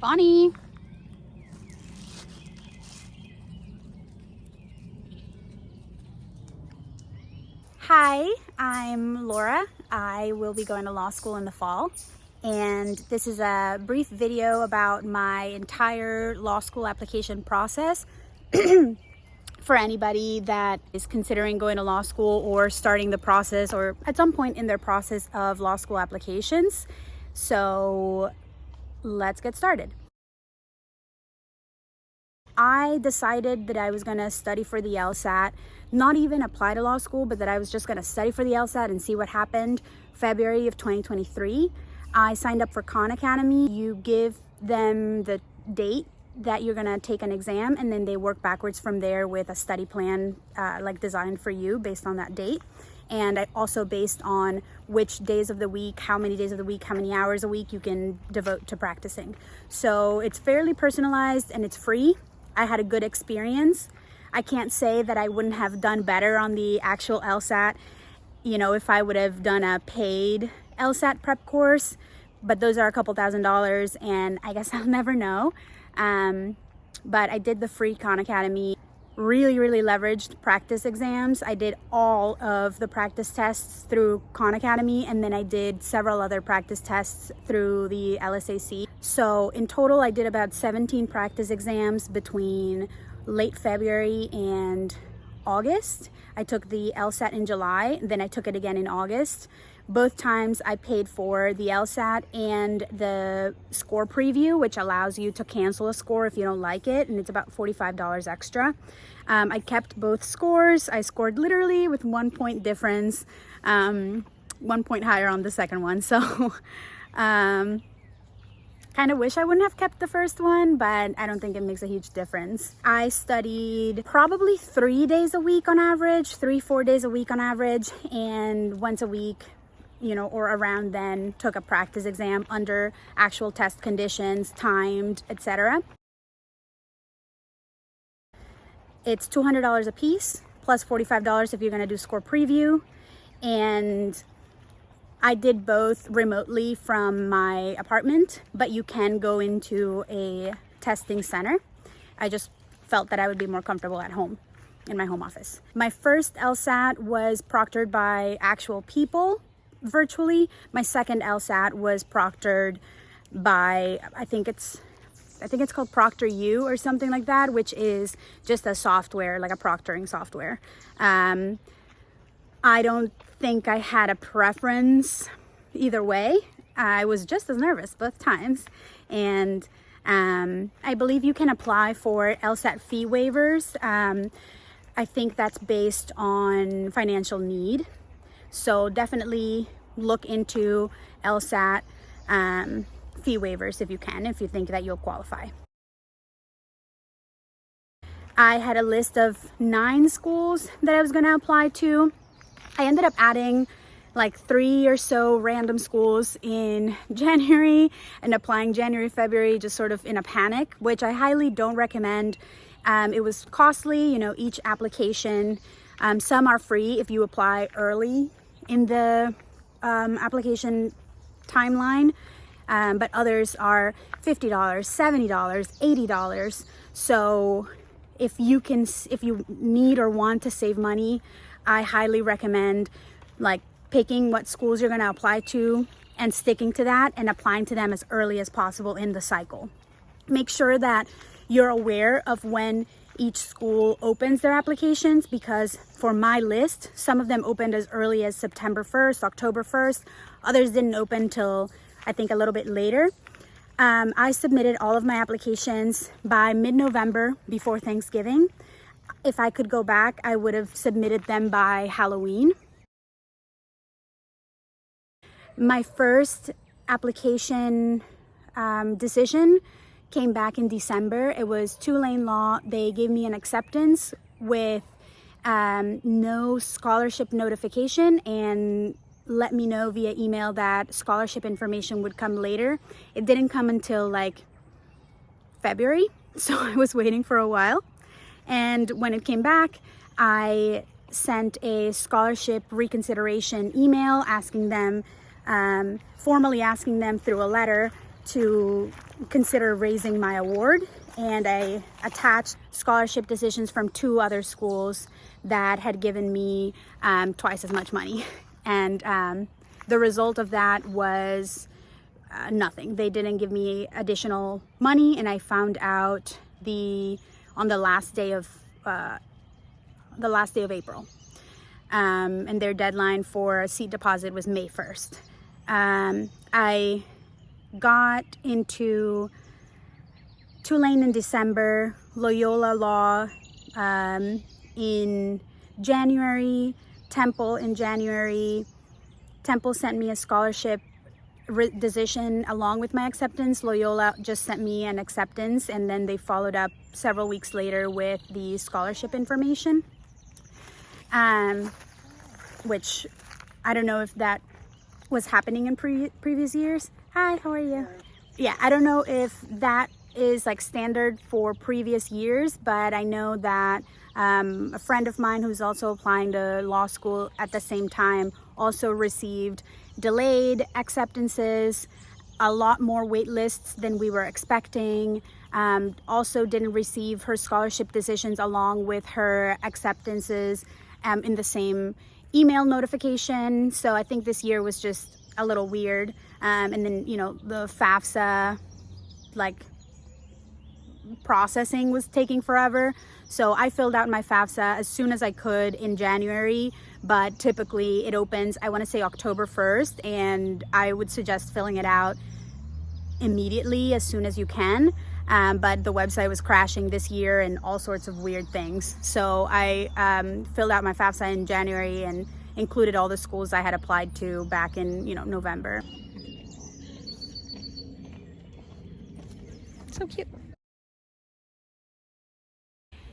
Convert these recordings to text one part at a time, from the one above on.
Bonnie. Hi, I'm Laura. I will be going to law school in the fall, and this is a brief video about my entire law school application process for anybody that is considering going to law school or starting the process or at some point in their process of law school applications. So let's get started. I decided that I was going to study for the LSAT, not even apply to law school, but that I was just going to study for the LSAT and see what happened. February of 2023, I signed up for Khan Academy. You give them the date that you're going to take an exam, and then they work backwards from there with a study plan like designed for you based on that date. And I also based on which days of the week, how many days of the week, how many hours a week you can devote to practicing. So it's fairly personalized and it's free. I had a good experience. I can't say that I wouldn't have done better on the actual LSAT, if I would have done a paid LSAT prep course, but those are a couple $1,000s and I guess I'll never know. But I did the free Khan Academy, really leveraged practice exams. I did all of the practice tests through Khan Academy, and then I did several other practice tests through the LSAT. So in total, I did about 17 practice exams between late February and August. I took the LSAT in July, then I took it again in August. Both times I paid for the LSAT and the score preview, which allows you to cancel a score if you don't like it, and it's about $45 extra. I kept both scores. I scored literally with 1 point difference, 1 point higher on the second one. So kind of wish I wouldn't have kept the first one, but I don't think it makes a huge difference. I studied probably 3 days a week on average, 3-4 days a week on average, and once a week, or around then, took a practice exam under actual test conditions, timed, etc. It's $200 a piece, plus $45 if you're going to do score preview. And I did both remotely from my apartment, but you can go into a testing center. I just felt that I would be more comfortable at home in my home office. My first LSAT was proctored by actual people virtually. My second LSAT was proctored by, I think it's called ProctorU or something like that, which is just a software, like a proctoring software. I don't think I had a preference either way. I was just as nervous both times. And I believe you can apply for LSAT fee waivers. I think that's based on financial need. So definitely look into LSAT fee waivers if you can, if you think that you'll qualify. I had a list of 9 schools that I was going to apply to. I ended up adding like 3 or so random schools in January and applying January, February, just sort of in a panic, which I highly don't recommend. It was costly, each application. Some are free if you apply early in the application timeline, but others are $50, $70, $80. So if you need or want to save money, I highly recommend like picking what schools you're going to apply to and sticking to that and applying to them as early as possible in the cycle. Make sure that you're aware of when each school opens their applications, because for my list, some of them opened as early as September 1st, October 1st. Others didn't open till I think a little bit later. I submitted all of my applications by mid-November, before Thanksgiving. If I could go back, I would have submitted them by Halloween. My first application decision came back in December. It was Tulane Law. They gave me an acceptance with no scholarship notification and let me know via email that scholarship information would come later. It didn't come until like February, so I was waiting for a while. And when it came back, I sent a scholarship reconsideration email asking them, formally asking them through a letter to consider raising my award, and I attached scholarship decisions from 2 other schools that had given me twice as much money. And the result of that was nothing. They didn't give me additional money, and I found out on the last day of April. And their deadline for a seat deposit was May 1st. I got into Tulane in December, Loyola Law in January, Temple in January. Temple sent me a scholarship decision along with my acceptance. Loyola just sent me an acceptance, and then they followed up several weeks later with the scholarship information, which I don't know if that was happening in previous years. Hi, how are you? Yeah, I don't know if that is like standard for previous years, but I know that a friend of mine who's also applying to law school at the same time also received delayed acceptances, a lot more wait lists than we were expecting. Also didn't receive her scholarship decisions along with her acceptances in the same email notification. So I think this year was just a little weird. And then, the FAFSA processing was taking forever. So I filled out my FAFSA as soon as I could in January, but typically it opens, I want to say October 1st, and I would suggest filling it out immediately as soon as you can. But the website was crashing this year and all sorts of weird things. So I filled out my FAFSA in January and included all the schools I had applied to back in November. So cute.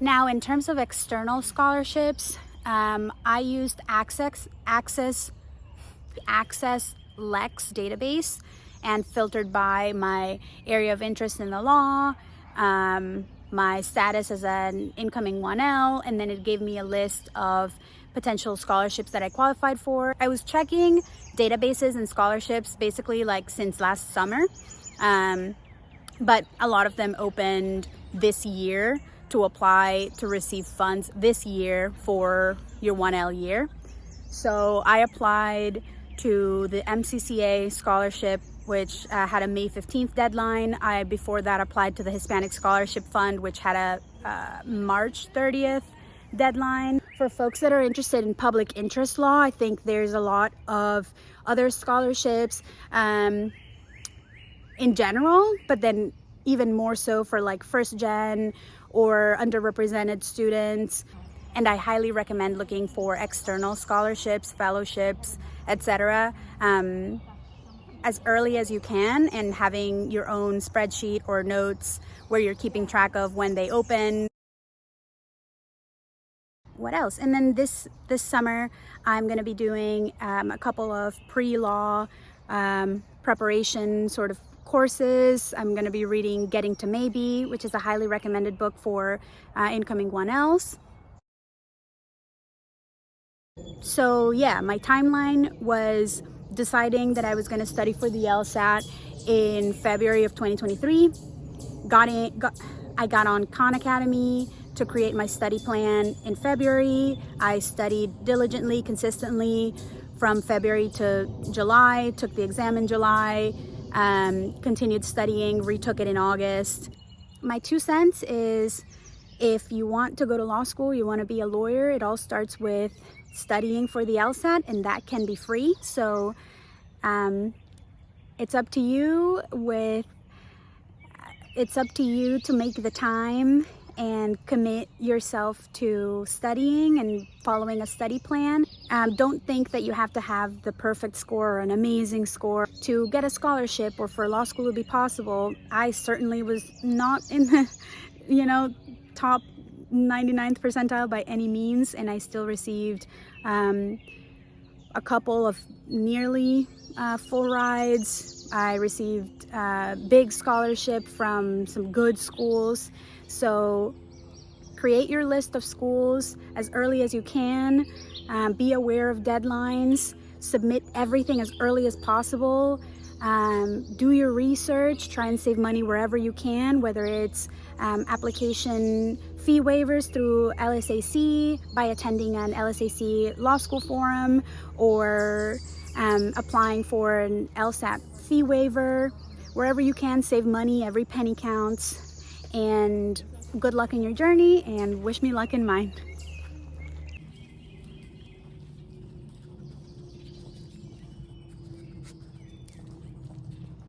Now, in terms of external scholarships, I used Access Lex database and filtered by my area of interest in the law, my status as an incoming 1L, and then it gave me a list of potential scholarships that I qualified for. I was checking databases and scholarships basically since last summer, but a lot of them opened this year to apply to receive funds this year for your 1L year. So I applied to the MCCA scholarship, which had a May 15th deadline. I before that applied to the Hispanic Scholarship Fund, which had a March 30th deadline. For folks that are interested in public interest law, I think there's a lot of other scholarships in general, but then even more so for first gen or underrepresented students. And I highly recommend looking for external scholarships, fellowships, etc. As early as you can, and having your own spreadsheet or notes where you're keeping track of when they open. What else? And then this summer, I'm going to be doing a couple of pre-law preparation sort of courses. I'm going to be reading Getting to Maybe, which is a highly recommended book for incoming 1Ls. So yeah, my timeline was deciding that I was going to study for the LSAT in February of 2023. I got on Khan Academy to create my study plan in February. I studied diligently, consistently from February to July, took the exam in July, continued studying, retook it in August. My 2 cents is, if you want to go to law school, you want to be a lawyer, it all starts with studying for the LSAT, and that can be free. So it's up to you to make the time and commit yourself to studying and following a study plan. Don't think that you have to have the perfect score or an amazing score to get a scholarship or for law school to be possible. I certainly was not in the top 99th percentile by any means, and I still received a couple of nearly full rides. I received big scholarship from some good schools. So create your list of schools as early as you can. Be aware of deadlines. Submit everything as early as possible. Do your research, try and save money wherever you can, whether it's application fee waivers through LSAC by attending an LSAC law school forum, or applying for an LSAT fee waiver. Wherever you can, save money. Every penny counts. And good luck in your journey, and wish me luck in mine.